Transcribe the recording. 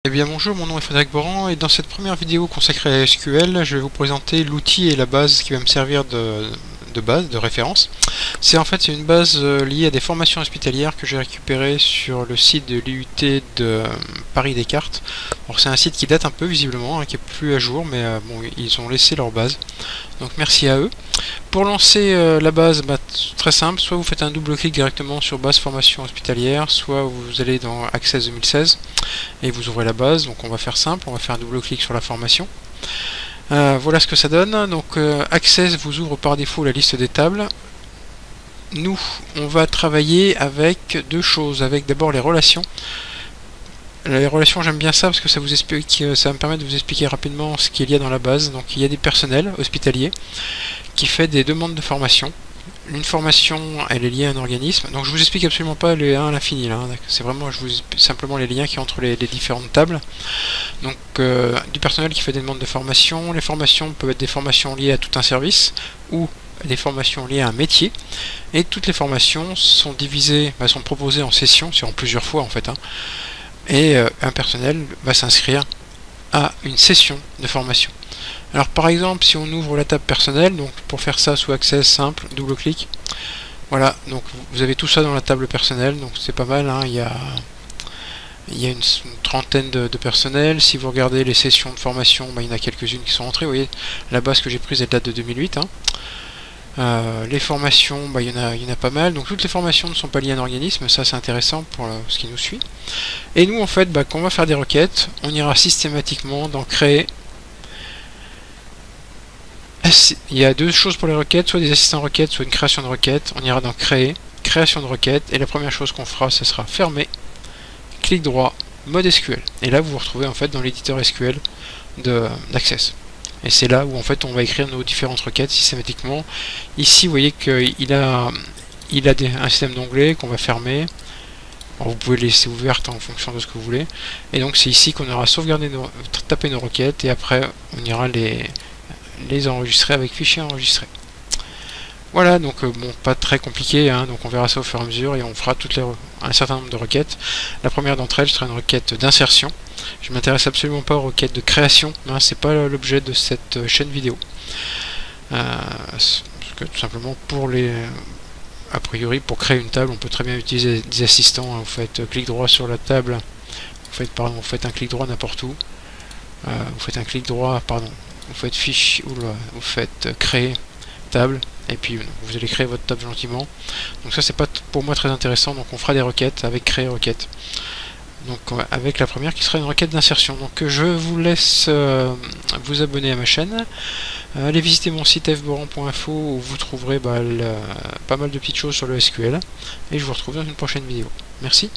Eh bien bonjour, mon nom est Frédéric Boran et dans cette première vidéo consacrée à SQL, je vais vous présenter l'outil et la base qui va me servir de base, de référence. C'est une base liée à des formations hospitalières que j'ai récupérées sur le site de l'IUT de Paris Descartes. C'est un site qui date un peu visiblement, qui est plus à jour, mais bon, ils ont laissé leur base. Donc merci à eux. Pour lancer la base, très simple, soit vous faites un double-clic directement sur base formation hospitalière, soit vous allez dans Access 2016 et vous ouvrez la base. Donc on va faire simple, on va faire un double-clic sur la formation. Voilà ce que ça donne. Donc Access vous ouvre par défaut la liste des tables. Nous, on va travailler avec deux choses, avec d'abord les relations. Les relations, j'aime bien ça parce que ça vous explique, ça me permet de vous expliquer rapidement ce qu'il y a dans la base. Donc il y a des personnels hospitaliers qui fait des demandes de formation. Une formation, elle est liée à un organisme. Donc je vous explique absolument pas les 1 à l'infini là. C'est vraiment, je vous explique simplement les liens qui entre les différentes tables. Donc du personnel qui fait des demandes de formation. Les formations peuvent être des formations liées à tout un service ou des formations liées à un métier. Et toutes les formations sont divisées, sont proposées en sessions, c'est en plusieurs fois en fait. Et un personnel va s'inscrire à une session de formation. Alors par exemple, si on ouvre la table personnelle, donc pour faire ça sous Access simple, double-clic, voilà, donc vous avez tout ça dans la table personnelle, donc c'est pas mal, il y a une trentaine de personnels. Si vous regardez les sessions de formation, il y en a quelques-unes qui sont entrées, vous voyez, la base que j'ai prise elle date de 2008. Les formations, il y en a pas mal, donc toutes les formations ne sont pas liées à un organisme, ça c'est intéressant pour ce qui nous suit. Et nous en fait, quand on va faire des requêtes, on ira systématiquement dans créer. Il y a deux choses pour les requêtes, soit des assistants requêtes, soit une création de requête. On ira dans créer, création de requête, et la première chose qu'on fera, ce sera fermer, clic droit, mode SQL. Et là vous vous retrouvez en fait dans l'éditeur SQL d'Access. Et c'est là où en fait on va écrire nos différentes requêtes systématiquement. Ici vous voyez qu'il a un système d'onglets qu'on va fermer. Vous pouvez les laisser ouvertes en fonction de ce que vous voulez. Et donc c'est ici qu'on aura sauvegardé tapé nos requêtes, et après on ira les enregistrer avec fichier enregistré. Voilà, donc pas très compliqué, donc on verra ça au fur et à mesure et on fera un certain nombre de requêtes. La première d'entre elles sera une requête d'insertion. Je m'intéresse absolument pas aux requêtes de création, c'est pas l'objet de cette chaîne vidéo. Parce que tout simplement a priori pour créer une table on peut très bien utiliser des assistants. Vous faites clic droit sur la table, vous faites un clic droit n'importe où, vous faites un clic droit, vous faites fiche, vous faites créer table, et puis vous allez créer votre table gentiment. Donc ça c'est pas pour moi très intéressant, donc on fera des requêtes avec créer requête. Donc avec la première qui sera une requête d'insertion. Donc je vous laisse vous abonner à ma chaîne, allez visiter mon site fboran.info où vous trouverez pas mal de petites choses sur le SQL, et je vous retrouve dans une prochaine vidéo. Merci.